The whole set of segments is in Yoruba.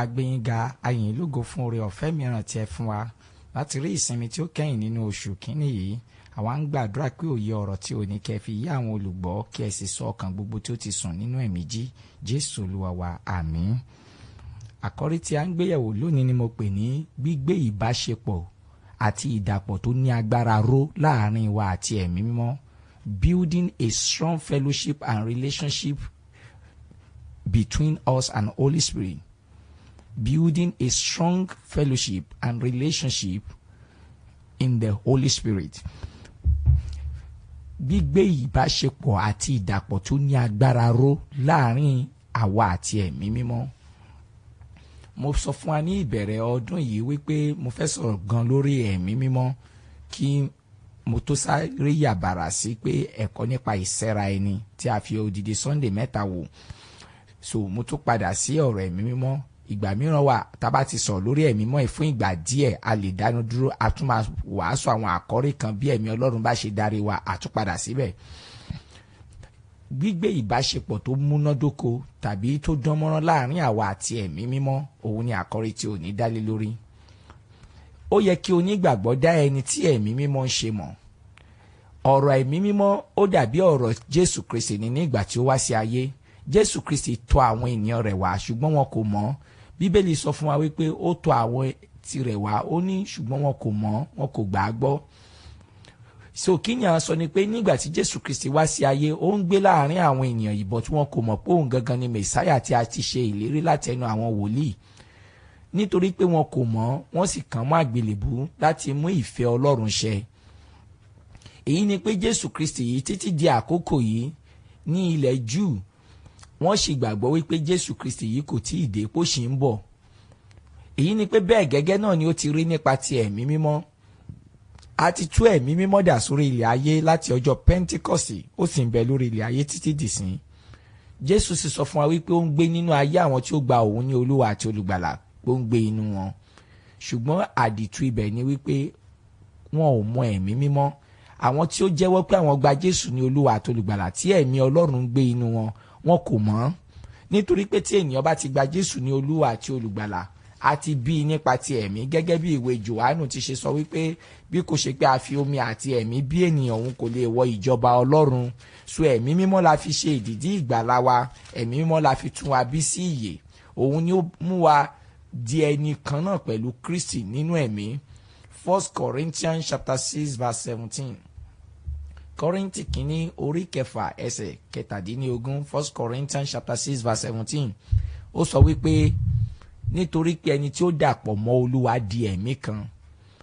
wa gbé yín ga, a yìn lógo fún oore ọ̀fẹ́ mìíràn tí ẹ fún wa láti rí ìsinmi tí ó kẹ́yìn nínú oṣù kínní yìí. Àwa ń gbàdúrà pé òye ọ̀rọ̀ tí ò ní kẹ́ fi yé àwọn olùgbọ́, kí ẹ sì sọ ọkàn gbogbo tí ó ti sùn nínú ẹ̀mí jí. Jésù Olúwa wa, àmín. Àkọ́rí tí a ń gbéyẹ̀wò lónìí ni mo pè ní gbígbé ìbáṣepọ̀ àti ìdàpọ̀ tó ní agbára ró láàrin wa àti ẹ̀mí mímọ́. Building a strong fellowship and relationship between us and Holy Spirit. Building a strong fellowship and relationship in the Holy Spirit. Gbígbé ìbáṣepọ̀ àti ìdàpọ̀ tó ní agbára ró láàrin àwa àti ẹ̀mí mímọ́. Mo sọ fún wa ní ìbẹ̀rẹ̀ ọdún yìí wípé mo fẹ́ sọ̀rọ̀ gan lórí ẹ̀mí mímọ́ kí mo tó sáré yàbàrà sí pé ẹ̀kọ́ nípa ìsẹ́ra ẹni tí a fi odidi Sunday mẹ́ta wò. So mo tún padà sí ọ̀rọ̀ ẹ̀mí mímọ́. Ìgbà mìíràn wà tá bá ti sọ̀rọ̀ lórí ẹ̀mí mímọ́ fún ìgbà díẹ̀, a lè dánu dúró, a tún máa wàásù àwọn àkọ́rí kan bí ẹ̀mí Ọlọ́run bá ṣe darí wa, a tún padà síbẹ̀. Gbígbé ìbáṣepọ̀ tó múnádóko tàbí tó dánmọ́rán láàrin àwa àti ẹ̀mí mímọ́, òun ni àkọ́rí tí ò ní dálé lórí. Ó yẹ kí onígbàgbọ́ dá ẹni tí ẹ̀mí mímọ́ ń ṣe mọ̀. Ọ̀rọ̀ ẹ̀mí mímọ́ ó dàbí ọ̀rọ̀ Jésù Kristi ní ìgbà tí ó wá sí ayé. Jésù Kristi tọ̀ àwọn ènìyàn rẹ̀ wá ṣùgbọ́n wọn kò mọ̀. Bíbélì sọ fún wa wípé ó tọ̀ àwọn tirẹ̀ wá, ó ní ṣùgbọ́n wọn kò mọ̀, wọn kò gbà á gbọ́. So kí ni à ń sọ ni pé nígbà tí Jésù Kristi wá sí ayé, ó ń gbé láàrin àwọn ènìyàn yìí, tí wọn kò mọ̀ pé òun gangan ni Mèsáyà tí a ti ṣe ìlérí láti ẹnu àwọn wòlíì. Nítorí pé wọn kò mọ̀, wọ́n sì kàn mọ́ àgbélébùú láti mú ìfẹ́ Ọlọ́run ṣẹ. Èyí ni pé Jésù Kristi yìí títí di àkókò yìí ní ilẹ̀ Júù, wọ́n sì gbàgbọ́ wípé Jésù Kristi yìí kò tí ì dé, pó ṣì ń bọ̀. Èyí ni pé bẹ́ẹ̀ gẹ́gẹ́ náà ni ó ti rí nípa ti ẹ̀mí mímọ́. A ti tú ẹ̀mí mímọ́ dà sórí ilẹ̀ ayé láti ọjọ́ Pẹ́ńtíkọ́sì, ó sì ń bẹ lórí ilẹ̀ ayé títí dìsín. Jésù sì sọ fún wa wípé ó ń gbé nínú ayé àwọn tí ó gba òun ní Olúwa àti Olùgbàlà, pé ó ń gbé inú wọn. Ṣùgbọ́n àdìtú ibẹ̀ ni wípé wọn ò mọ ẹ̀mí mímọ́. Àwọn tí ó jẹ́wọ́ pé àwọn gba Jésù ní Olúwa àti Olùgbàlà tí ẹ̀mí Ọlọ́run ń gbé inú wọn, wọn kò mọ̀. Nítorí pé tí ènìyàn bá ti gba Jésù ní Olúwa àti Olùgbàlà, a ti bí i nípa ti ẹ̀mí, gẹ́gẹ́ bí ìwé Jòhánù ti ṣe sọ wípé bí kò ṣe pé a fi omi àti ẹ̀mí bí ènìyàn, òun kò lè wọ ìjọba Ọlọ́run. So ẹ̀mí mímọ́ la fi ṣe ìdìdí ìgbàlà wa, ẹ̀mí mímọ́ la fi tún wa bí sí ìyè. Òun ni ó mú wa di ẹni kan náà pẹ̀lú Kristi nínú ẹ̀mí. 1 Corinthians chapter 6 verse 17. Kọ́ríńtì kìíní orí kẹfà ẹsẹ̀ kẹtàdínlógún, 1 Corinthians chapter 6 verse 17. Ó sọ wípé nítorí pé ẹni tí ó dàpọ̀ mọ́ Olúwa di ẹ̀mí kan.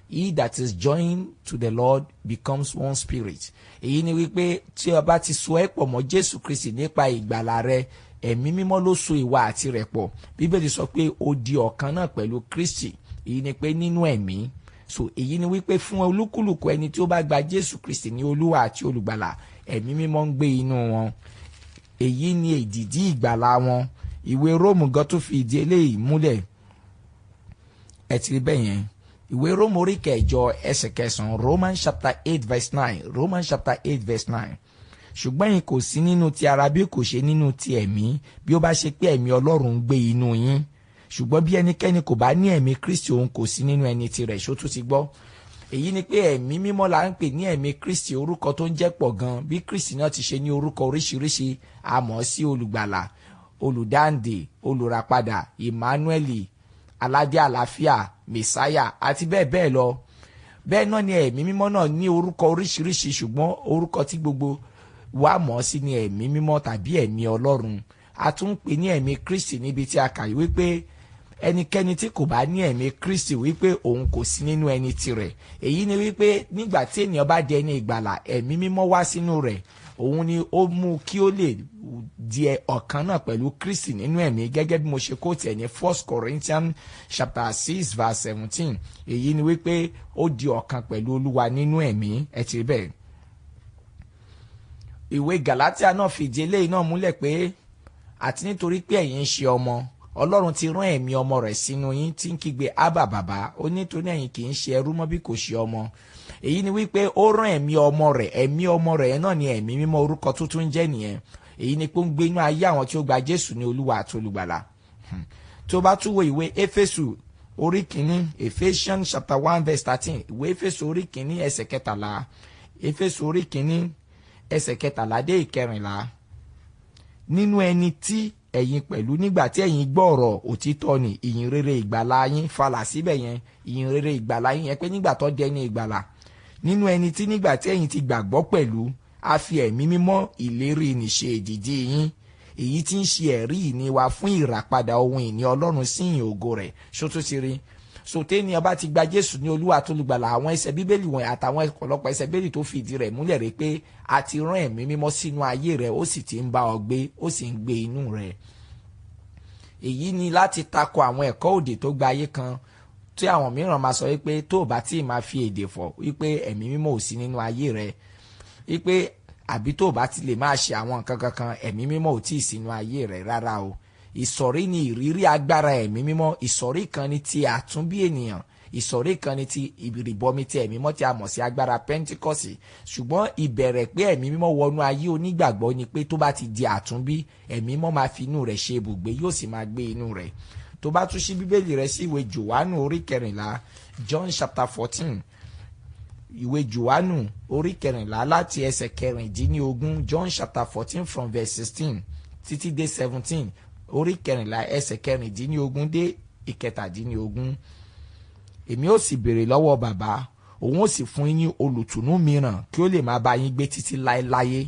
He that is joined to the Lord becomes one spirit. Èyí ni wípé tí o bá ti so ẹ́ pọ̀ mọ́ Jésù Kristi nípa ìgbàlà rẹ, ẹ̀mí mímọ́ ló so ìwà àti rẹ̀ pọ̀. Bíbélì sọ pé ó di ọ̀kan náà pẹ̀lú Kristi. Èyí ni pé nínú ẹ̀mí. So èyí ni wípé fún olúkúlùkù ẹni tí ó bá gba Jésù Kristi ní Olúwa àti Olùgbàlà, ẹ̀mí mímọ́ ń gbé inú wọn. Èyí ni èdìdí ìgbàlà wọn. Ìwé Róòmù gan tó fi ìdí eléyìí múlẹ̀. Ẹ ti rí bẹ́ẹ̀ yẹn. Ìwé Róòmù orí kẹjọ ẹsẹ̀ kẹsàn-án, Romans chapter 8 verse 9. Romans chapter 8 verse 9. Ṣùgbọ́n yín kò sí nínú ti ara bí kò ṣe nínú ti ẹ̀mí, bí ó bá ṣe pé ẹ̀mí Ọlọ́run ń gbé inú yín. Ṣùgbọ́n bí ẹnikẹ́ni kò bá ní ẹ̀mí Kristi, òun kò sí nínú ẹni tirẹ̀. Ṣó tún ti gbọ́? Èyí ni pé ẹ̀mí mímọ́ la ń pè ní ẹ̀mí Kristi, orúkọ tó ń jẹ́ pọ̀ gan. Bí Kristi náà ti ṣe ní orúkọ oríṣiríṣi, a mọ̀ sí olùgbàlà, olùdáǹdè, olùràpadà, Emmanuel, aládé àlàáfíà, Mèsáyà àti bẹ́ẹ̀ bẹ́ẹ̀ lọ. Bẹ́ẹ̀ náà ni ẹ̀mí mímọ́ náà ní orúkọ oríṣiríṣi, ṣùgbọ́n orúkọ tí gbogbo wa mọ̀ sí ni ẹ̀mí mímọ́ tàbí ẹ̀mí Ọlọ́run. A tún ń pè ní ẹ̀mí Kristi níbi tí a kà wípé ẹnikẹ́ni tí kò bá ní ẹ̀mí Kristi wípé òun kò sí nínú ẹni tirẹ̀. Èyí ni wípé nígbà tí ènìyàn bá di ẹni ìgbàlà, ẹ̀mí mímọ́ wá sínú rẹ̀. Òun ni ó mú kí ó lè di ọ̀kan náà pẹ̀lú Kristi nínú ẹ̀mí, gẹ́gẹ́ bí mo ṣe kó tiẹ̀ ní 1 Corinthians chapter 6 verse 17. Èyí ni wípé ó di ọ̀kan pẹ̀lú Olúwa nínú ẹ̀mí. Ẹ ti rí bẹ́ẹ̀. Ìwé Gàlátíà náà fìdí eléyìí náà múlẹ̀ pé àti nítorí pé ẹ̀yin ń ṣe ọmọ, Ọlọ́run ti rán ẹ̀mí ọmọ rẹ̀ sínú yín tí ń kígbe Ábà bàbá. Ó nítorí ẹ̀yin kì í ṣe ẹrú mọ́ bí kò ṣe ọmọ. Èyí ni wípé ó rán ẹ̀mí ọmọ rẹ̀ náà ni ẹ̀mí mímọ́, orúkọ tuntun jẹ́ nìyẹn. Èyí ni pé ó ń gbé inú ayé àwọn tí ó gba Jésù ní Olúwa àti Olùgbàlà. tó bá tún wo ìwé Éfésù orí kìíní, Ephesians chapter 1 verse 13, ìwé Éfésù orí kìíní ẹsẹ̀ 13, Éfésù orí kìíní ẹsẹ̀ 13 dé 14, nínú ẹni tí ẹ̀yin pẹ̀lú nígbà tí ẹ̀yin gbọ́ ọ̀rọ̀ òtítọ́ ni ìyìn rere ìgbàlà yín, falà síbẹ̀ yẹn, ìyìn rere ìgbàlà yín yẹn pé nígbà tó dé ní ìgbàlà, nínú ẹni tí nígbà tí ẹ̀yin ti gbàgbọ́ pẹ̀lú a fi ẹ̀mí mímọ́ ìlérí nìṣe èdìdì yín, èyí tí ń ṣe ẹ̀rí ìní wa fún ìràpadà ohun ìní Ọlọ́run sí ìyìn ògo rẹ̀. ṣótó ti rí sòté ni ọba ti gba Jésù ní Olúwa tó lùgbàlà, àwọn ẹsẹ̀ bíbélì wọn àtàwọn ọ̀pọ̀lọpọ̀ ẹsẹ̀ bíbélì tó fìdí rẹ̀ múlẹ̀ rẹ̀ pé a ti rán ẹ̀mí mímọ́ sínú ayé rẹ̀, ó sì ti ń bá ọ gbé, ó sì ń gbé inú rẹ̀. èyí ni láti tako àwọn ẹ̀kọ́ òdì tó gba ayé kan tí àwọn mìíràn máa sọ wípé tó o bá tí ì máa fi èdè fọ̀ wípé ẹ̀mí mímọ́ ò sí nínú ayé rẹ̀, wípé àbí tó o bá ti lè máa ṣe àwọn nǹkan kankan ẹ̀mí mímọ́ ò tí ì sínú ayé rẹ̀. rárá o, ìsọ̀rí ni ìrírí agbára ẹ̀mí mímọ́, ìsọ̀rí kan ni ti àtúnbí ènìyàn, ìsọ̀rí kan ni ti ìrìbọmi ti ẹ̀mí mímọ́ tí a mọ̀ sí agbára Pentikọ́sì. ṣùgbọ́n ìbẹ̀rẹ̀ pé ẹ̀mí mímọ́ wọnú ayé onígbàgbọ́ ni pé tó bá ti di àtúnbí ẹ̀mí mímọ́ máa fi inú rẹ̀ ṣe ibùgbé, yóò sì máa gbé inú rẹ̀. tó bá tún ṣí bíbélì rẹ̀ sí ìwé Jòhánù orí 14, John chapter 14, ìwé Jòhánù orí 14 láti ẹsẹ̀ 16, John chapter 14 from verse 16 títí dé 17, orí 14 ẹsẹ̀ 16 dé 17. èmi ó sì béèrè lọ́wọ́ bàbá, òun ó sì fún yín ní olùtùnú mìíràn kí ó lè máa bá yín gbé títí láéláé.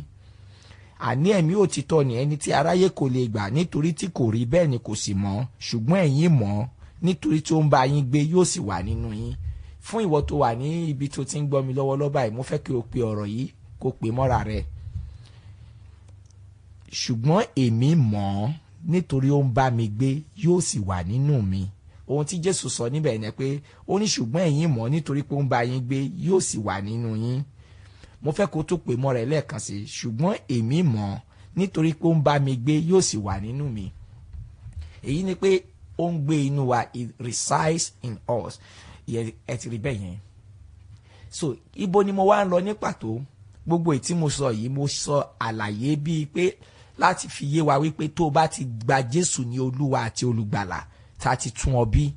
àní ẹ̀mí òtítọ́ ni ẹni tí aráyé kò lè gbà nítorí tí kò rí bẹ́ẹ̀ ni kò sì mọ̀, ṣùgbọ́n ẹ̀yin mọ̀ nítorí tí ó ń bá yín gbé yóò sì wà nínú yín. fún ìwọ tó wà ní ibi tó ti ń gbọ́ mi lọ́wọ́lọ́wọ́ báyìí, mo fẹ́ kí o pe ọ̀rọ̀ yìí kó pe mọ́ra rẹ̀. ṣùgbọ́n èmi mọ̀ nítorí ó ń bá mi gbé yóò sì wà nínú mi. ohun tí Jésù sọ níbẹ̀ ni pé ó ní ṣùgbọ́n ẹ̀yin mọ̀ nítorí pé ó ń bá yín gbé yóò sì wà nínú yín. mo fẹ́ kó tó pè mọ́ rẹ̀ lẹ́ẹ̀kan sí, ṣùgbọ́n èmi mọ̀ nítorí pé ó ń bá mi gbé yóò sì wà nínú mi. èyí ni pé ó ń gbé inú wa, it resides in us. ẹ ti rí bẹ́ẹ̀ yẹn. so ibo ni mo wá ń lọ ní pàtó? gbogbo èyí tí mo sọ yìí mo sọ àlàyé bíi pé láti fi yé wa wípé tó o bá ti gba Jésù ní Olúwa àti olùgbàlà, tá a ti tún ọ bí,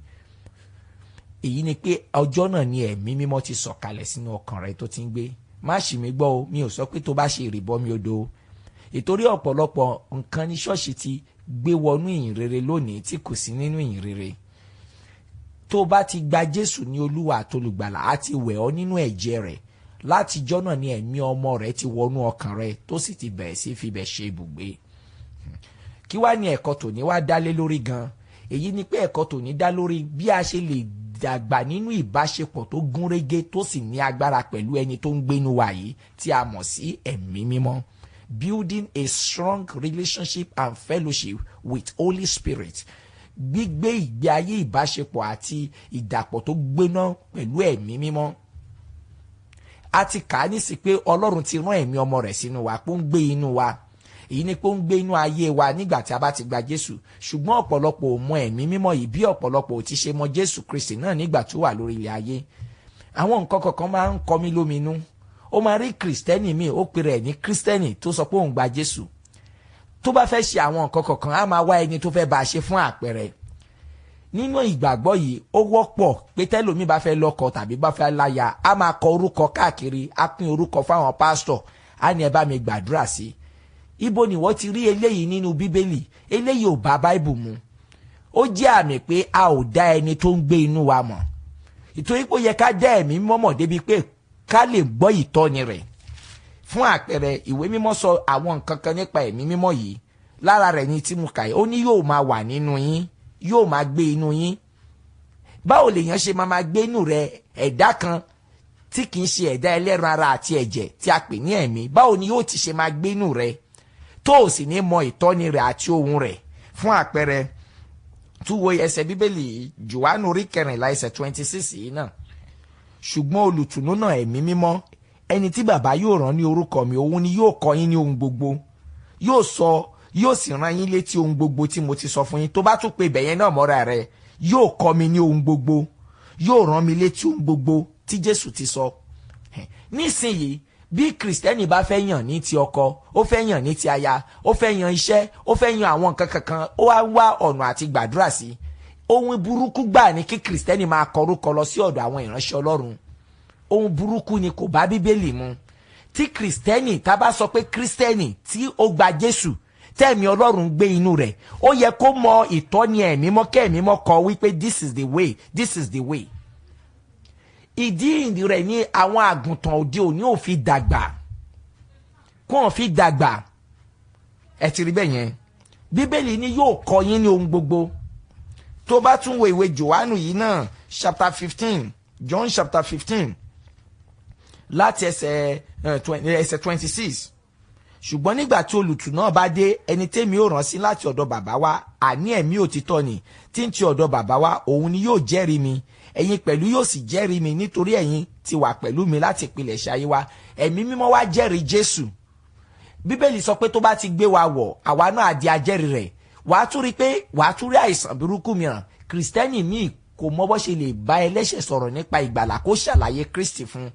èyí ni pé ọjọ́ náà ni ẹ̀mí mímọ́ ti sọ̀kalẹ̀ sínú ọkàn rẹ tó ti ń gbé. má ṣì mí gbọ́ o, mi ò sọ pé tó bá ṣe ìrìbọmi odò, ìtorí ọ̀pọ̀lọpọ̀ nǹkan ní ṣọ́ọ̀ṣì ti gbé wọnú ìyìn rere lónìí tí kò sí nínú ìyìn rere. tó bá ti gba Jésù ní Olúwa àti olùgbàlà, á ti wẹ̀ ọ́ nínú ẹ̀jẹ̀ rẹ̀, látijọ́ náà ni ẹ̀mí ọmọ rẹ̀ ti wọnú ọkàn rẹ̀ tó sì ti bẹ̀rẹ̀ sí fi bẹ̀ ṣe ibùgbé. kí wá ní ẹ̀kọ́ tòní wá dálé lórí gan? èyí ni pé ẹ̀kọ́ tòní dá lórí bí a ṣe lè dàgbà nínú ìbáṣepọ̀ tó gúnrégé tó sì ní agbára pẹ̀lú ẹni tó ń gbénu wa yìí tí a mọ̀ sí ẹ̀mí mímọ́. Building a strong relationship and fellowship with Holy Spirit. gbígbé ìgbé ayé ìbáṣepọ̀ àti ìdàpọ̀ tó gbéná pẹ̀lú ẹ̀mí mímọ́. a ti kà á nísì pé Ọlọ́run ti rán ẹ̀mí ọmọ rẹ̀ sínú wa pé ó ń gbé inú wa. èyí ni pé ó ń gbé inú ayé wa nígbà tí a bá ti gba Jésù. ṣùgbọ́n ọ̀pọ̀lọpọ̀ ò mọ ẹ̀mí mímọ́ yìí bí ọ̀pọ̀lọpọ̀ ò ti ṣe mọ Jésù Kristi náà nígbà tó wà lórí ilẹ̀ ayé. àwọn nǹkan kọ̀ọ̀kan máa ń kọ mí lóminú. ó máa rí kìrìsìtẹ́nì míì ó pe rẹ̀ ní kìrìsìtẹ́nì tó sọ pé òun gba Jésù. tó bá fẹ́ ṣe àwọn nǹkan kọ̀ọ̀kan á máa wá ẹni tó fẹ́ bá a ṣe fún àpẹẹrẹ. nínú ìgbàgbọ́ yìí ó wọ́pọ̀ pé tẹ́lòmí bá fẹ́ lọ́kọ tàbí bá fẹ́ láya á máa kọ orúkọ káàkiri, á pín orúkọ fáwọn pásítọ̀, á ní ẹ bá mi gbàdúrà sí. ibo ni wọ́n ti rí eléyìí nínú Bíbélì? eléyìí ò bá Báíbù mu. ó jẹ́ àmì pé a ò dá ẹni tó ń gbé inú wa mọ̀. ìtorí pé ó yẹ ká dá ẹ̀mí mímọ́ mọ̀ débi pé ká lè gbọ́ ìtọ́ni rẹ̀. fún àpẹẹrẹ ìwé mímọ́ sọ àwọn nǹkan kan nípa ẹ̀mí mímọ́ yìí. lára rẹ̀ ni tí mo kà yìí, ó ní yóò máa wà nínú yín, yóò máa gbé inú yín. báwo lèèyàn ṣe máa gbé inú rẹ̀ ẹ̀dá kan tí kì í ṣe ẹ̀dá ẹlẹ́ran ara àti ẹ̀jẹ̀ tí a pè ní ẹ̀mí? báwo ni yóò ti ṣe máa gbé inú rẹ̀ tó o sì ní mọ ìtọ́ni rẹ̀ àti ohun rẹ̀? fún àpẹẹrẹ túwo ẹsẹ̀ Bíbélì Jòhánù orí 14 ẹsẹ̀ 26 yìí náà. ṣùgbọ́n olùtùnú náà ẹ̀mí mímọ́, ẹni tí bàbá yóò rán ní orúkọ mi, òun ni yóò kọ́ yín ní ohun gbogbo, yóò sì rán yín létí ohun gbogbo tí mo ti sọ fún yín. tó bá tún pe ibẹ̀yẹn náà mọ́ra rẹ̀, yóò kọ́ mi ní ohun gbogbo, yóò rán mi létí ohun gbogbo tí Jésù ti sọ. nísìnyìí bí kìrìsìtẹ́nì bá fẹ́ yàn ní ti ọkọ, ó fẹ́ yàn ní ti aya, ó fẹ́ yan iṣẹ́, ó fẹ́ yan àwọn nǹkan kankan, ó wá wá ọ̀nà àti gbàdúrà sí. ohun burúkú gbà ní kí kìrìsìtẹ́nì máa kọrúkọ lọ sí ọ̀dọ̀ àwọn ìránṣẹ́ Ọlọ́run. Ohun burúkú ni, kò bá Bíbélì mu. Tí kìrìsìtẹ́nì, tá bá sọ pé kìrìsìtẹ́nì tí ó gba Jésù, tẹ́ẹ̀mí Ọlọ́run gbé inú rẹ̀, ó yẹ kó mọ ìtọ́ni ẹ̀mí mọ́, kẹ́ẹ̀mí mọ́ kọ wípé this is the way, this is the way. Ìdí rẹ̀ ni àwọn àgùntàn òde òní ò fi dàgbà, kó wọn fi dàgbà. Ẹ ti rí bẹ́ẹ̀ yẹn. Bíbélì ni yóò kọ́ yín ní ohun gbogbo. Tó bá tún wo ìwé Jòhánù yìí náà, chapter 15, John chapter 15, láti ẹsẹ̀ 26. Ṣùgbọ́n nígbà tí olùtùnú náà bá dé, ẹni tẹ́mi ó rán sí láti ọ̀dọ̀ bàbá wa, àní ẹ̀mí òtítọ́ ni, tí ń ti ọ̀dọ̀ bàbá wa, òun ni yóò jẹ́rìí mi. Ẹ̀yin pẹ̀lú yóò sì jẹ́rìí mi, nítorí ẹ̀yin ti wà pẹ̀lú mi láti ìpilẹ̀ṣẹ̀ ayé wa. Ẹ̀mí mímọ́ wá jẹ́rìí Jésù. Bíbélì sọ pé tó bá ti gbé wa wọ̀, àwa náà di ajẹ́rìí rẹ̀. Wàá tún rí pé wàá tún rí àìsàn burúkú mìíràn. Kìrìsìtẹ́nì míì kò mọ bó ṣe lè bá ẹlẹ́ṣẹ̀ sọ̀rọ̀ nípa ìgbàlà kó ṣàlàyé Kristi fún.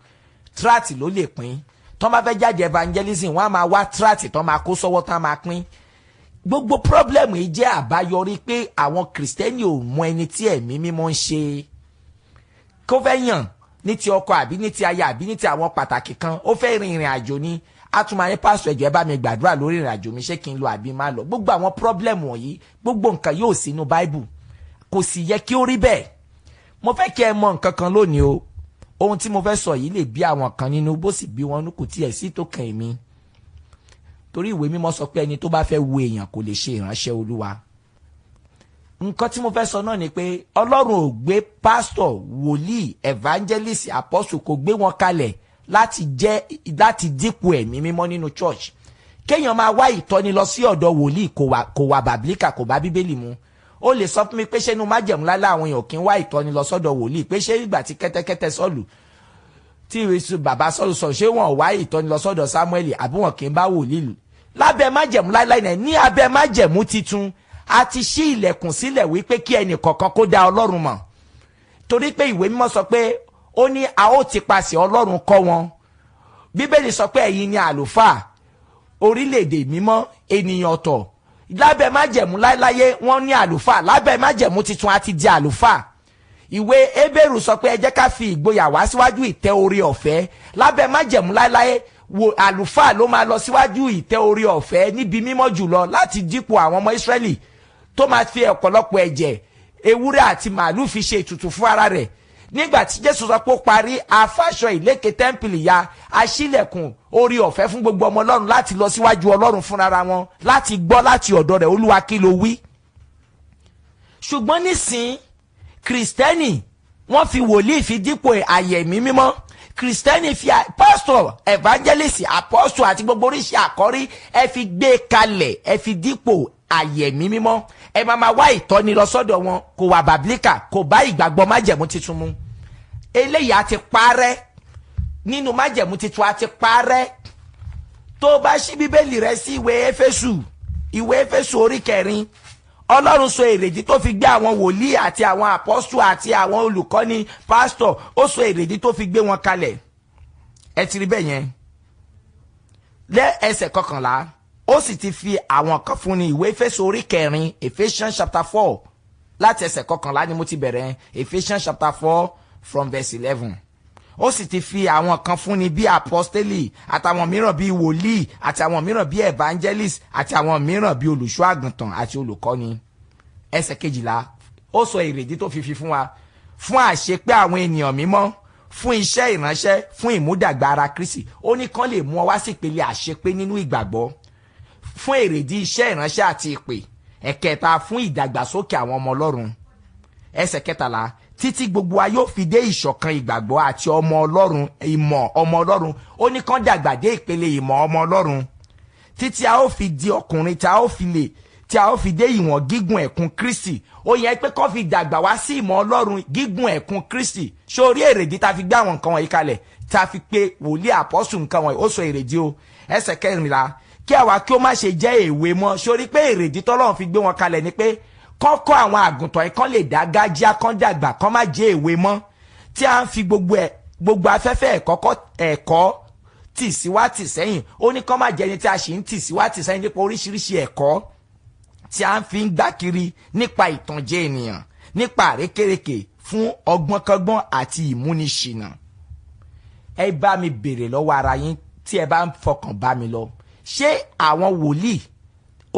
Tíráàtì ló lè pín. Tọ́ bá fẹ́ jáde evangelism, wọ́n á máa wá tíráàtì tọ́ máa kó sọ́wọ́ tán máa pín. Gbogbo pírọ́blẹ̀mù yìí jẹ́ àbáyọrí pé àwọn kìrìsìtẹ́nì ò mọ ẹni tí ẹ̀mí mímọ́ ń ṣe. Kó fẹ́ yàn ní ti ọkọ àbí ní ti aya àbí ní ti àwọn pàtàkì kan, ó fẹ́ rin ìrìn àjò ni. A tún máa ní pásítọ̀ ẹ̀jọ̀ ẹ bá mi gbàdúrà lórí ìrìn àjò mi, ṣé kí n lọ àbí má lọ. Gbogbo àwọn pírọ́blẹ̀mù wọ̀nyí, gbogbo nǹkan yóò sínú Báíbù. Kò sì yẹ kí ó rí bẹ́ẹ̀. Mo fẹ́ kí ẹ mọ nǹkan kan lónìí o. Ohun tí mo fẹ́ sọ yìí lè bí àwọn kan nínú, bó sì bí wọn kò tiẹ̀ sí tó kàn mí. Torí ìwé mímọ́ sọ pé ẹni tó bá fẹ́ wo èèyàn kò lè ṣe ìránṣẹ́ Olúwa. Nǹkan tí mo fẹ́ sọ náà ni pé Ọlọ́run ò gbé pásítọ̀, wòlíì, evangelist, apostle, kò gbé wọn kalẹ̀ láti dípò ẹ̀mí mímọ́ nínú church. Kéèyàn máa wá ìtọ́ni lọ sí ọ̀dọ̀ wòlíì kò wà bàbílíkà, kò bá Bíbélì mu. Ó lè sọ fún mi pé ṣé inú májẹ̀mú lálẹ́ àwọn èèyàn kì í wá ìtọ́ni lọ sọ́dọ̀ wòlíì, pé ṣé ìgbà tí kẹ́tẹ́kẹ́tẹ́ Sọ́ọ̀lù tí bàbá Sọ́ọ̀lù sọ, ṣé wọn wá ìtọ́ni lọ sọ́dọ̀ Sámúẹ́lì àbí wọn kì í bá wòlíì lù. Lábẹ́ májẹ̀mú láíláí náà, ní abẹ́ májẹ̀mú titun, a ti ṣí ilẹ̀kùn sílẹ̀ wípé kí ẹnì kọ̀ọ̀kan kó dá Ọlọ́run mọ̀. Torí pé ìwé mímọ́ sọ pé ó ní a ó ti pasẹ̀ Ọlọ́run kọ́ wọn. Bíbélì sọ pé ẹ̀yin ni àlùfáà, orílẹ̀-èdè mímọ́, ènìyàn ọ̀tọ̀. Lábẹ́ májẹ̀mú láíláyé wọ́n ní àlùfáà, lábẹ́ májẹ̀mú titun a ti di àlùfáà. Ìwé Hébérù sọ pé ẹ jẹ́ ká fi ìgboyà wá síwájú ìtẹ́ orí ọ̀fẹ́. Lábẹ́ májẹ̀mú láíláyé, wo àlùfáà ló máa lọ síwájú ìtẹ́ orí ọ̀fẹ́ níbi mímọ́ jùlọ láti dípò àwọn ọmọ Ísírẹ́lì tó máa fi ọ̀pọ̀lọpọ̀ ẹ̀jẹ̀ ewúrẹ́ àti màálù fi ṣe ètùtù fún ara rẹ̀. Nígbà tí Jésù sọ pé ó parí, afáṣọ ìlékè tẹ́ḿpìlì ya, aṣílẹ̀kùn orí ọ̀fẹ́ fún gbogbo ọmọ Ọlọ́run láti lọ síwájú Ọlọ́run fúnra wọn, láti gbọ́ láti ọ̀dọ̀ rẹ̀, Olúwa kí ló wí. Ṣùgbọ́n nísìn kìrìsìtẹ́nì wọ́n fi wòlíì fi dípò àyẹ̀mí mímọ́. Kìrìsìtẹ́nì fi pásítọ̀, evangelist, apostle àti gbogbo oríṣi àkọ́rí ẹ fi gbé kalẹ̀, ẹ fi dípò àyẹ̀mí mímọ́. Ẹ máa wá ìtọ́ni lọ sọ́dọ̀ wọn, kò wà bàbílíkà, kò bá ìgbàgbọ́ májẹ̀mú titun mu. Eléyìí a ti parẹ́ nínú májẹ̀mú titun, a ti parẹ́. Tó bá ṣí Bíbélì rẹ sí ìwé Éfésù orí 4, Ọlọ́run sọ èrèdí tó fi gbé àwọn wòlíì àti àwọn apọ́stù àti àwọn olùkọ́ni pásítọ̀, ó sọ èrèdí tó fi gbé wọn kalẹ̀. Ẹ ti rí bẹ́ẹ̀ yẹn. Lẹ́ ẹsẹ̀ 11, ó sì ti fi àwọn kan fún ní ìwé Éfésù orí 4, Ephesians chapter 4, láti ẹsẹ̀ 11 ni mo ti bẹ̀rẹ̀. Ephesians chapter 4 from verse 11. Ó sì ti fi àwọn kan fún ní bí apostoli, àtàwọn mìíràn bí wòlíì, àti àwọn mìíràn bí evangelist, àti àwọn mìíràn bí olùṣọ́ àgùntàn àti olùkọ́ni. Ẹsẹ̀ 12, ó sọ èrèdí tó fi fún wa, fún àṣepé àwọn ènìyàn mímọ́, fún iṣẹ́ ìránṣẹ́, fún ìmúdàgbà ara Kristi. Ó ní kán lè mú ọ wá sí ìpele àṣepé nínú ìgbàgbọ́, fún èrèdí iṣẹ́ ìránṣẹ́ àti ìpè. Ẹ̀kẹta, fún ìdàgbàsókè àwọn ọmọ Ọlọ́run. Ẹsẹ̀ 13, títí gbogbo wa yóò fi dé ìṣọ̀kan ìgbàgbọ́ àti ọmọ Ọlọ́run, ìmọ̀ ọmọ Ọlọ́run. Ó ní kán dàgbà dé ìpele ìmọ̀ ọmọ Ọlọ́run, títí a ó fi di ọkùnrin tí a ó fi dé ìwọ̀n gígùn ẹ̀kún Kristi. Ó yẹ pé kán fi dàgbà wá sí ìmọ̀ Ọlọ́run, gígùn ẹ̀kún Kristi. Sórí èrèdí ta fi gbé àwọn nǹkan wọ̀nyí kalẹ̀, ta fi pé wòlíì àpọ́sù nǹkan wọ̀nyí, ó sọ èrèdí o. Ẹsẹ̀ 14, kí àwa kí ó má ṣe jẹ́ èwe mọ́. Sórí pé èrèdí tọ́lọ́run fi gbé wọn kalẹ̀ ni pé kọ́kọ́ àwọn àgùntàn yìí kán lè dá gájíá, kán dàgbà, kán má jẹ́ èwe mọ́. Tí a ń fi gbogbo afẹ́fẹ́ ẹ̀kọ́ tì síwá tì sẹ́yìn. Ó ní kán má jẹ́ ẹni tí a sì ń tì síwá tì sẹ́yìn nípa oríṣiríṣi ẹ̀kọ́ tí a ń fi ń gbá kiri nípa ìtànjẹ ènìyàn, nípa àrékérekè fún ọgbọ́nkọ́gbọ́n àti ìmúniṣìnà. Ẹ bá mi béèrè lọ́wọ́ ara yín tí ẹ bá ń fọkàn bá mi lọ. Ṣé àwọn wòlíì,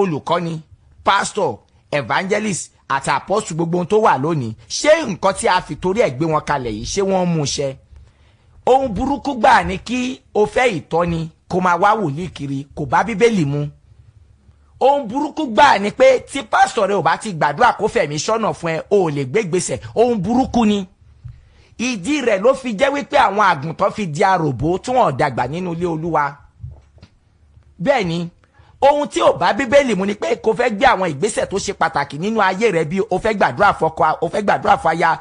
olùkọ́ni, pásítọ̀, evangelist àti apostle gbogbo ohun tó wà lónìí, ṣé nǹkan tí a fi torí ẹ̀ gbé wọn kalẹ̀ yìí ṣé wọ́n mú ṣẹ? Ohun burúkú gbà ní kí o fẹ́ ìtọ́ni kó máa wá wòlíì kiri, kò bá bíbélì mu. Ohun burúkú gbà ní pé tí pásítọ̀ rẹ ò bá ti gbàdúrà kó fẹ̀mí ṣọ́nà fún ẹ, o ò lè gbé ìgbésẹ̀. Ohun burúkú ni. Ìdí rẹ̀ ló fi jẹ́ wípé àwọn àgùntàn fi di aròbó tí wọ́n dàgbà nínú ilé Olúwa. Bẹ́ẹ̀ ni, ohun tí ò bá bíbélì mu ni pé kò fẹ́ gbé àwọn ìgbésẹ̀ tó ṣe pàtàkì nínú ayé rẹ, bí o fẹ́ gbàdúrà fọ́kọ, o fẹ́ gbàdúrà fáya,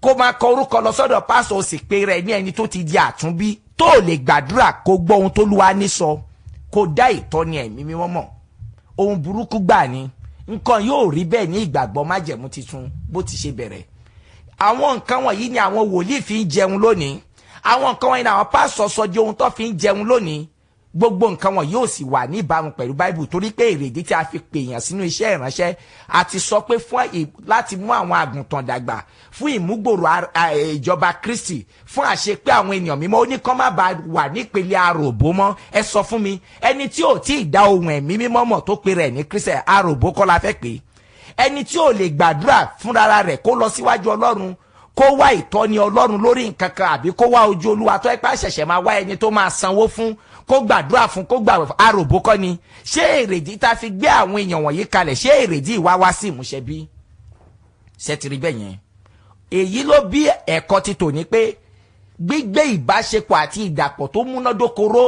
kó máa kọ orúkọ lọ sọ́dọ̀ pásítọ̀, o sì pe rẹ̀ ní ẹni tó ti di àtúnbí, tó lè gbàdúrà kó gbọ́ ohun t'Olúwa ní sọ, kó dá ìtọ́ni ẹ̀mí mímọ́ mọ̀. Ohun burúkú gbà ni. Nǹkan yóò rí bẹ́ẹ̀ ní ìgbàgbọ́ májẹ̀mú titun bó ti ṣe bẹ̀rẹ̀. Àwọn nǹkan wọ̀nyí ni àwọn wòlíì fi ń jẹun lónìí. Àwọn nǹkan wọ̀nyí ni àwọn pásítọ̀ sọ di ohun tó fi ń jẹun lónìí. Gbogbo nǹkan wọn yóò sì wà ní ìbámu pẹ̀lú Bible, torí pé èrèdí tí a fi pèèyàn sínú iṣẹ́ ìránṣẹ́ àti sọ pé fún láti mú àwọn àgùntàn dàgbà, fún ìmúgbòrò ìjọba Kristi, fún àṣepé àwọn ènìyàn mímọ́. Ó ní kán má bàa wà nípele aròbó mọ́. Ẹ sọ fún mi, ẹni tí ò tí ì dá ohun ẹ̀mí mímọ́ mọ̀ tó pe rẹ̀ ní Kristi, aròbó kọ́ la fẹ́ pè. Ẹni tí ò lè gbàdúrà fúnra rẹ̀ kó lọ síwájú Ọlọ́run, kó wá ìtọ́ni Ọlọ́run lórí nǹkan kan, àbí kó wá ojú Olúwa tó ẹ pé àṣẹ̀ṣẹ̀ máa wá ẹni tó máa sanwó fún, kó gbàdúrà fún, kó gbàwẹ̀ fún, aròbó kọ́ ni. Ṣé èrèdí tá fi gbé àwọn èèyàn wọ̀nyí kalẹ̀, ṣé èrèdí ìwá wá sí ìmúṣẹ bí? Ṣé ti rí bẹ́ẹ̀ yẹn? Èyí ló bí ẹ̀kọ́ ti tòní pé gbígbé ìbáṣepọ̀ àti ìdàpọ̀ tó múnádókoró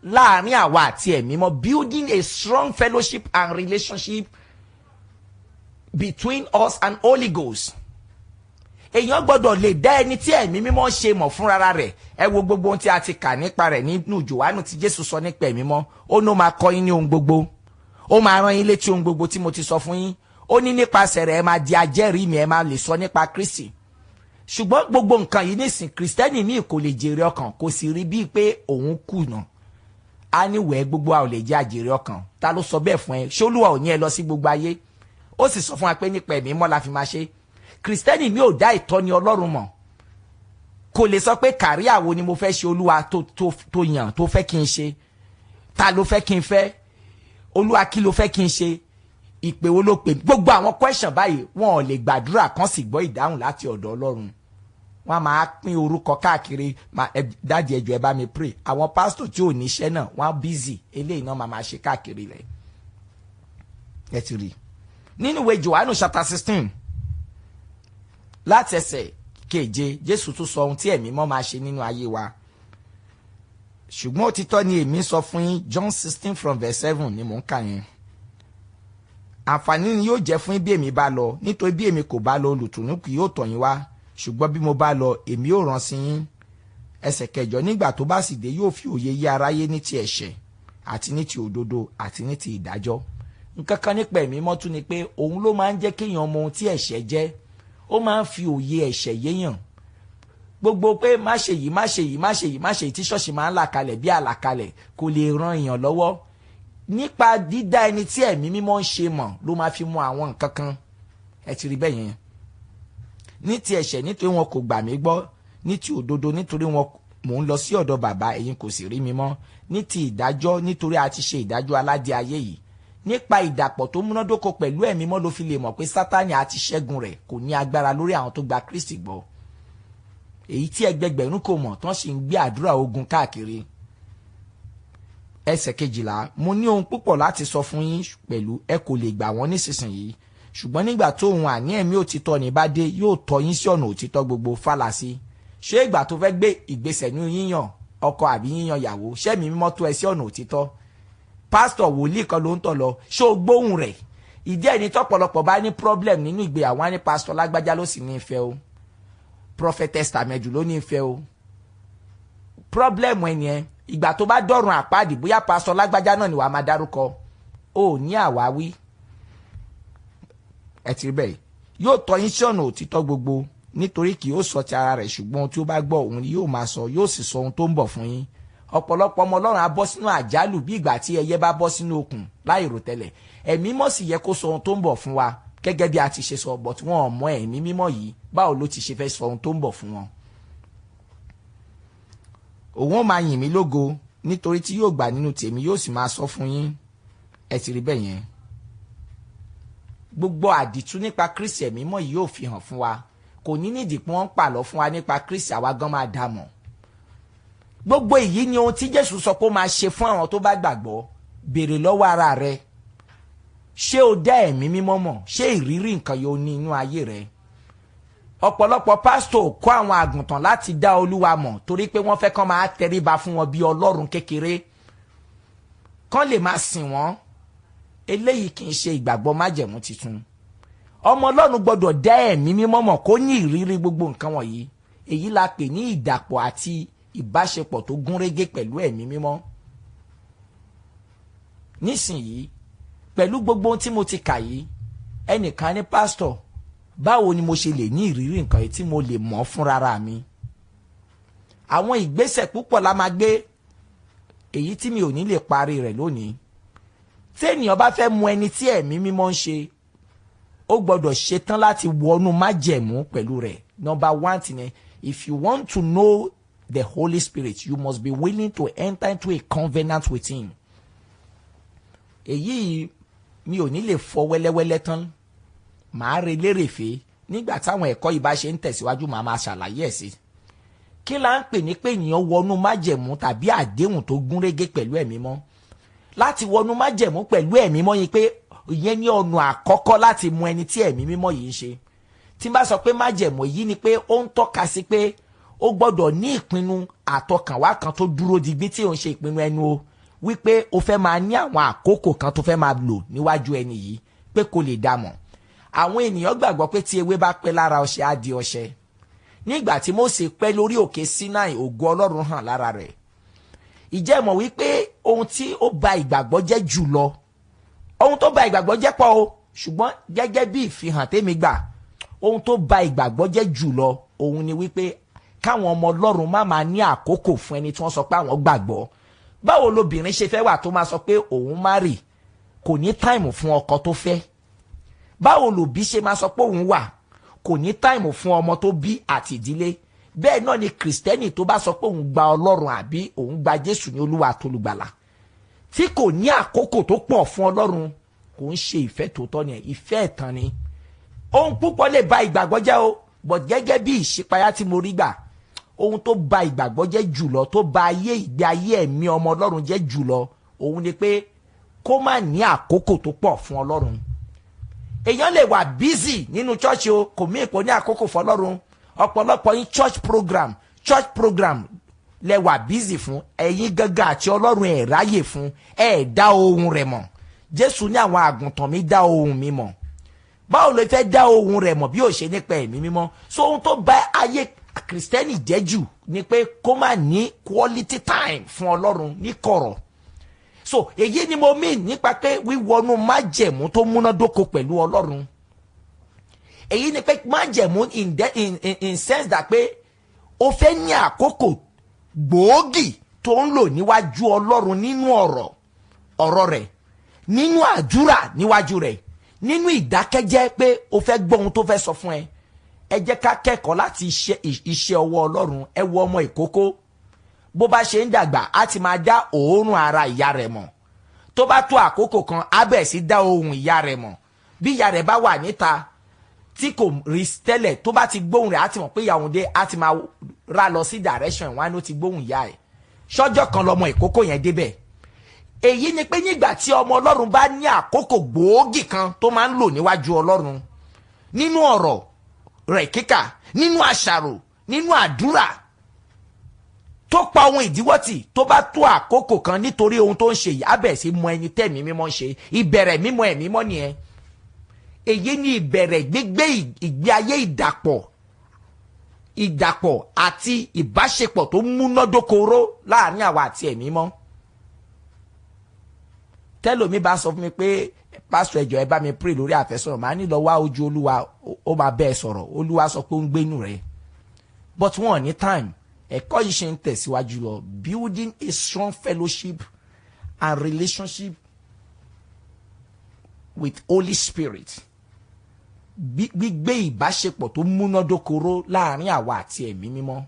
láàrin àwa àti ẹ̀mí mọ́, building a strong fellowship and relationship between us and Holy Ghost. Èèyàn gbọ́dọ̀ lè dá ẹni tí ẹ̀mí mímọ́ ṣe mọ̀ fúnra rẹ̀. Ẹ wo gbogbo ohun tí a ti kà nípa rẹ̀ nínú Jòhánù tí Jésù sọ nípa ẹ̀mí mímọ́. Ó ní ó máa kọ́ yín ní ohun gbogbo, ó máa rán yín létí ohun gbogbo tí mo ti sọ fún yín. Ó ní nípasẹ̀ rẹ̀ ẹ máa di ajẹ́rìí mi, ẹ máa lè sọ nípa Kristi. Ṣùgbọ́n gbogbo nǹkan yìí nísìn Kristẹni míì kò lè jèrè ọkàn, kò sì rí bíi pé òun kùnà. A ní wẹ̀ gbogbo a ò lè jẹ́ àjèrè ọkàn. Ta ló sọ bẹ́ẹ̀ fún ẹ? Ṣé Olúwa ò ní ẹ lọ sí gbogbo ayé? Ó sì sọ fún wa pé nípa ẹ̀mí mọ́ la fi máa ṣe. Kristẹni mi ò dá ìtọ́ni Ọlọ́run mọ̀, kò lè sọ pé kàríà wo ni mo fẹ́ ṣe Olúwa tó yàn tó fẹ́ kí n ṣe, ta ló fẹ́ kí n fẹ́, Olúwa kí ló fẹ́ kí n ṣe, ìpè wo ló pè. Gbogbo àwọn question báyìí wọn ò lè gbàdúrà kan sì gbọ́ ìdáhùn láti ọ̀dọ̀ Ọlọ́run. Wọ́n máa pín orúkọ káàkiri, dáàdi ẹjọ́ ẹ bá mi pray. Àwọn pásítọ̀ tí ò ní iṣẹ́ náà wọ́n busy, eléyìí náà máa ṣe káàkiri rẹ̀. Ẹ ti rí nínú ìwé Jòhánù chapter 16 láti ẹsẹ̀ keje, Jésù tún sọ ohun tí ẹ̀mí mọ́ máa ṣe nínú ayé wa. Ṣùgbọ́n òtítọ́ ni èmi sọ fún yín, John 16 from verse 7 ni mò ń kà yẹn. Àǹfààní ni yóò jẹ́ fún yín bí èmi bá lọ, nítorí bí èmi kò bá lọ, olùtùnú kì yóò tọ̀ yín wá. Ṣùgbọ́n bí mo bá lọ, èmi yóò rán sí yín. Ẹsẹ̀ kẹjọ, nígbà tó bá sì dé yóò fi òye yé aráyé ní ti ẹ̀ṣẹ̀ àti ní ti òdodo àti ní ti ìdájọ́. Nǹkan kan nípa ẹ̀mí mọ́ tún ni pé òun ló máa ń jẹ́ kéèyàn mọ ohun tí ẹ̀ṣẹ̀ jẹ́. Ó máa ń fi òye ẹ̀ṣẹ̀ yéèyàn. Gbogbo pé má ṣe yìí, má ṣe yìí, má ṣe yìí, má ṣe yìí tí ṣọ́ọ̀ṣì máa ń là kalẹ̀ bí àlàkalẹ̀ kò lè ran èèyàn lọ́wọ́. Nípa dídá ẹni tí ẹ̀mí mímọ́ ń ṣe mọ̀ ló máa fi mọ àwọn nǹkan kan. Ẹ ti rí bẹ́ẹ̀ yẹn. Ní ti ẹ̀ṣẹ̀ nítorí wọn kò gbà mí gbọ́, ní ti òdodo nítorí mò ń lọ sí ọ̀dọ̀ bàbá ẹ̀yin kò sì rí mi mọ́, ní ti ìdájọ́ nítorí a ti ṣe ìdájọ́ aládé ayé yìí. Nípa ìdàpọ̀ tó múnádóko pẹ̀lú ẹ̀mí mọ́ ló fi lè mọ̀ pé Sátánì àti ṣẹ́gun rẹ̀ kò ní agbára lórí àwọn tó gba Kristi gbọ́. Èyí tí ẹgbẹgbẹ̀rún kò mọ̀ tán sì ń gbé àdúrà ogun káàkiri. Ẹsẹ̀ 12, mo ní ohun púpọ̀ láti sọ fún yín pẹ̀lú ẹ kò lè gbà wọ́n nísinsìnyí. Ṣùgbọ́n nígbà tó ohun àní ẹ̀mí òtítọ́ ní bá dé yóò tọ́ yín sí ọ̀nà òtítọ́ gbogbo fàlàsí. Ṣé ìgbà tó fẹ́ gbé ìgbésẹ̀ ní yíyàn ọkọ àbí yíyan ìyàwó, ṣẹ́mi mímọ́ tó ẹ sí ọ̀nà òtítọ́? Pásítọ̀ wòlíì kan ló ń tọ̀ lọ, ṣé o gbóhùn rẹ̀? Ìdí ẹni tọ́pọ̀lọpọ̀ bá ní problem nínú ìgbéyàwó, á ní pásítọ̀ lágbájá ló sì ní ìfẹ́ o, prophetess tàmẹ̀dù ló ní ìfẹ́ o. Problem ẹni ẹ ìgbà tó bá dọ̀rùn àpáàdì bóyá pásítọ̀ lágbájá náà ni wàá máa dárúkọ, o ní àwáwí. Ẹ ti rí bẹ́ẹ̀, yóò tọ́ yín sí ọ̀nà òtítọ́ gbogbo, nítorí kì yóò sọ ti ara rẹ̀, ṣùgbọ́n ohun tí ó bá gbọ́ òun ni yóò máa sọ, yóò sì sọ ohun tó ń bọ̀ fún yín. Ọ̀pọ̀lọpọ̀ ọmọ Ọlọ́run á bọ́ sínú àjálù bí ìgbà tí ẹyẹ bá bọ́ sínú okùn láì rò tẹ́lẹ̀. Ẹ̀mí mọ́ sì yẹ kó sọ ohun tó ń bọ̀ fún wa gẹ́gẹ́ bí a ti ṣe sọ, but wọn ò mọ ẹ̀mí mímọ́ yìí, báwo ló ti ṣe fẹ́ sọ ohun tó ń bọ̀ fún wọn. Òun ó máa yìn mí lógo nítorí tí yóò gbà nínú tèmi, yóò sì máa sọ fún yín. Ẹ ti rí bẹ́ẹ̀ yẹn. Gbogbo àdìtú nípa Kristi ẹ̀mí mímọ́ yìí yóò fi hàn fún wa. Kò ní nídìí pé wọ́n ń pàlọ́ fún wa nípa Kristi, àwa gan máa dá mọ̀. Gbogbo èyí ni ohun tí Jésù sọ pé ó máa ṣe fún àwọn tó bá gbàgbọ́. Béèrè lọ́wọ́ ara rẹ. Ṣé o dá ẹ̀mí mímọ́ mọ̀? Ṣé ìrírí nǹkan yóò ní inú ayé rẹ? Ọ̀pọ̀lọpọ̀ pásítọ̀ kọ́ àwọn àgùntàn láti dá Olúwa mọ̀ torí pé wọ́n fẹ́ kán máa tẹríba fún wọn bí Ọlọ́run kékeré, kán lè máa sìn wọ́n. Eléyìí kì í ṣe ìgbàgbọ́ májẹ̀mú titun. Ọmọ Ọlọ́run gbọ́dọ̀ dá ẹ̀mí mímọ́ mọ̀ kó ní ìrírí gbogbo nǹkan wọ̀nyí. Èyí la pè ní ìdàpọ̀ àti ìbáṣepọ̀ tó gúnrégé pẹ̀lú ẹ̀mí mímọ́. Nísìnyí, pẹ̀lú gbogbo ohun tí mo ti kà yìí, ẹnìkan ní pásítọ̀, báwo ni mo ṣe lè ní ìrírí nǹkan yìí tí mo lè mọ̀ fúnra mi? Àwọn ìgbésẹ̀ púpọ̀ la máa gbé, èyí tí mi ò ní lè parí rẹ̀ lónìí. Tí ènìyàn bá fẹ́ mọ ẹni tí ẹ̀mí mímọ́ ń ṣe, ó gbọ́dọ̀ ṣetán láti wọnú májẹ̀mú pẹ̀lú rẹ̀. Number one thing, if you want to know the Holy Spirit, you must be willing to enter into a covenant with him. Èyí mi ò ní lè fọ wẹ́lẹ́wẹ́lẹ́ tán. Màá relérèfé nígbà táwọn ẹ̀kọ́ yìí bá ṣe ń tẹ̀síwájú, màá máa ṣàlàyé ẹ̀ sí. Kí la ń pè ní pé ènìyàn wọnú májẹ̀mú tàbí àdéhùn tó gúnrégé pẹ̀lú ẹ̀mí mímọ́? Láti wọnú májẹ̀mú pẹ̀lú ẹ̀mí mímọ́ yìí pé ìyẹn ní ọ̀nà àkọ́kọ́ láti mọ ẹni tí ẹ̀mí mímọ́ yìí ń ṣe. Tí n bá sọ pé májẹ̀mú yìí ni pé ó ń tọ́ka sí pé ó gbọ́dọ̀ ní ìpinnu àtọkànwá kan tó dúró digbí tí ó ń ṣe ìpinnu ẹnu o, wípé o fẹ́ máa ní àwọn àkókò kan tó fẹ́ máa lò níwájú ẹni yìí pé kó lè dá mọ̀. Àwọn ènìyàn gbàgbọ́ pé tí ewé bá pẹ́ lára ọṣẹ á di ọṣẹ. Nígbà tí Mósè pẹ́ lórí òkè Sinai, ògo Ọlọ́run hàn lára rẹ̀. Ìjẹ́ mọ̀ wípé ohun tí ó ba ìgbàgbọ́ jẹ́ jù lọ, ohun tó ba ìgbàgbọ́ jẹ́ pọ̀ o, ṣùgbọ́n gẹ́gẹ́ bí ìfihàn tèmi gbà, ohun tó ba ìgbàgbọ́ jẹ́ jù lọ, òun ni wípé káwọn ọmọ Ọlọ́run má máa ní àkókò fún ẹni tí wọ́n sọ pé àwọn gbàgbọ́. Báwo lobìnrin ṣe fẹ́ wà tó máa sọ pé òun marry, kò ní táìmù fún ọkọ tó fẹ́? Báwo lòbí ṣe máa sọ pé òun wà, kò ní táìmù fún ọmọ tó bí àti ìdílé? Bẹ́ẹ̀ náà ni Kristẹni tó bá sọ pé òun gba Ọlọ́run àbí òun gba Jésù ní Olúwa àtolùgbàlà, tí kò ní àkókò tó pọ̀ fún Ọlọ́run, kò ń ṣe ìfẹ́ tòótọ́ ni, ìfẹ́ ẹ̀tàn ni. Ohun púpọ̀ lè ba ìgbàgbọ́ jẹ́ o, but gẹ́gẹ́ bí ìṣípayá tí mo rí gbà, ohun tó ba ìgbàgbọ́ jẹ́ jùlọ, tó ba ayé ìgbé ayé ẹ̀mí ọmọ Ọlọ́run jẹ́ jùlọ, òun ni pé kó má ní àkókò tó pọ̀ fún Ọlọ́run. Èèyàn lè wà busy nínú church o, kò mí ìpò ní àkókò fún Ọlọ́run. Ọ̀pọ̀lọpọ̀ yín church program lẹ wà busy fún, ẹ̀yin gangan àti Ọlọ́run ẹ̀ ráyè fún, ẹ̀ dá ohùn rẹ̀ mọ̀. Jésù ní àwọn àgùntàn mi dá ohùn mi mọ̀. Báwo ló fẹ́ dá ohùn rẹ̀ mọ̀ bí ó ṣe nípa ẹ̀mí mímọ́? So ohun tó bá ayé Kristẹni jẹ́ jù ni pé kó má ní quality time fún Ọlọ́run ní kọ̀rọ̀. So èyí ni mo mean nípa pé wíwọnú májẹ̀mú tó múnádóko pẹ̀lú Ọlọ́run. Èyí ni pé májẹ̀mú in sense that pé o fẹ́ ní àkókò gbòógì tó ń lò níwájú Ọlọ́run nínú ọ̀rọ̀ rẹ̀, nínú àdúrà níwájú rẹ̀, nínú ìdákẹ́jẹ́ pé o fẹ́ gbọ́ ohun tó fẹ́ sọ fún ẹ. Ẹ jẹ́ ká kẹ́kọ̀ọ́ láti iṣẹ́ ọwọ́ Ọlọ́run. Ẹ wo ọmọ ìkókó, bó bá ṣe ń dàgbà á ti máa dá òórùn ara ìyá rẹ̀ mọ̀. Tó bá tó àkókò kan á bẹ̀rẹ̀ sí dá ohùn ìyá rẹ̀ mọ̀. Bí ìyá rẹ̀ bá wà níta tí kò rí tẹ́lẹ̀, tó bá ti gbóhùn rẹ̀ á ti mọ̀ pé ìyá òun dé, á ti máa rá lọ sí direction wọn, á ní ó ti gbóhùn ìyá ẹ̀. Ṣọ́jọ́ kan lọmọ ìkókó yẹn débẹ̀. Èyí ni pé nígbà tí ọmọ Ọlọ́run bá ní àkókò gbòógì kan tó máa ń lò níwájú Ọlọ́run, nínú ọ̀rọ̀ rẹ̀ kíkà, nínú àṣàrò, nínú àdúrà, tó pa ohun ìdíwọ́ tì, tó bá tó àkókò kan nítorí ohun tó ń ṣe yìí, á bẹ̀rẹ̀ sí mọ ẹni tẹ́mi mímọ́ ń ṣe. Ìbẹ̀rẹ̀ mímọ́ ẹ̀mí mímọ́ nìyẹn. Èyí ni ìbẹ̀rẹ̀ gbígbé ìgbé ayé ìdàpọ̀ àti ìbáṣepọ̀ tó múnádókòró láàrin àwa àti ẹ̀mí mímọ́. Tẹ́lòmí bá sọ fún mi pé pásítọ̀ ẹjọ́ ẹ bá mi pray lórí àfẹ́sọ̀rọ̀, màá ní lọ wá ojú Olúwa, ó máa bẹ́ẹ̀ sọ̀rọ̀. Olúwa sọ pé ó ń gbénú rẹ̀, but wọn ò ní time. Ẹ̀kọ́ yìí ṣe ń tẹ̀síwájú lọ, building a strong fellowship and relationship with Holy Spirit. gbígbé ìbáṣepọ̀ tó múnádóko láàrin àwa àti ẹ̀mí mímọ́.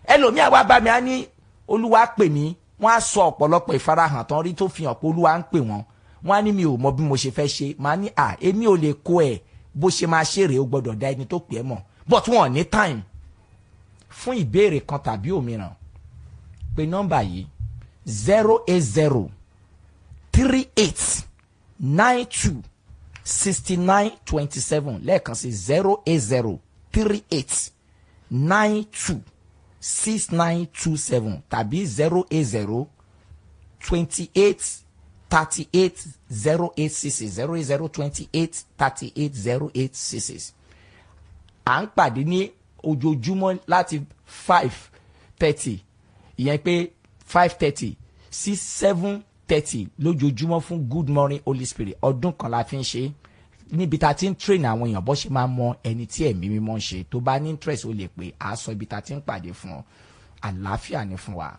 Ẹlòmíà wá bá mi á ní Olúwa pè mí, wọ́n á sọ ọ̀pọ̀lọpọ̀ ìfarahàn tán rí tó fi hàn pé Olúwa ń pè wọ́n. Wọ́n á ní mi ò mọ bí mo ṣe fẹ́ ṣe, màá ní èmi ò lè kó ẹ̀ bó ṣe máa ṣe rèé, ó gbọ́dọ̀ dá ẹni tó pè é mọ̀, but wọ́n ní time. Fún ìbéèrè kan tàbí òmíràn, pé nọ́mbà yìí 08038926927 lẹ́ẹ̀kan sí 08038926927 tàbí 08028380866 08028380866. À ń pàdé ní ojoojúmọ́ láti 5:30, ìyẹn pé 5:30 sí 7:30 lójoojúmọ́ fún Good Morning Holy Spirit. Ọdún kan la fi ń ṣe, níbi tá a ti ń train àwọn èèyàn bó ṣe máa mọ ẹni tí ẹ̀mí mímọ́ ń ṣe. Tó bá ní interest ó lè pè á sọ ibi tá a ti ń pàdé fún ọ. Àlàáfíà ni fún wa.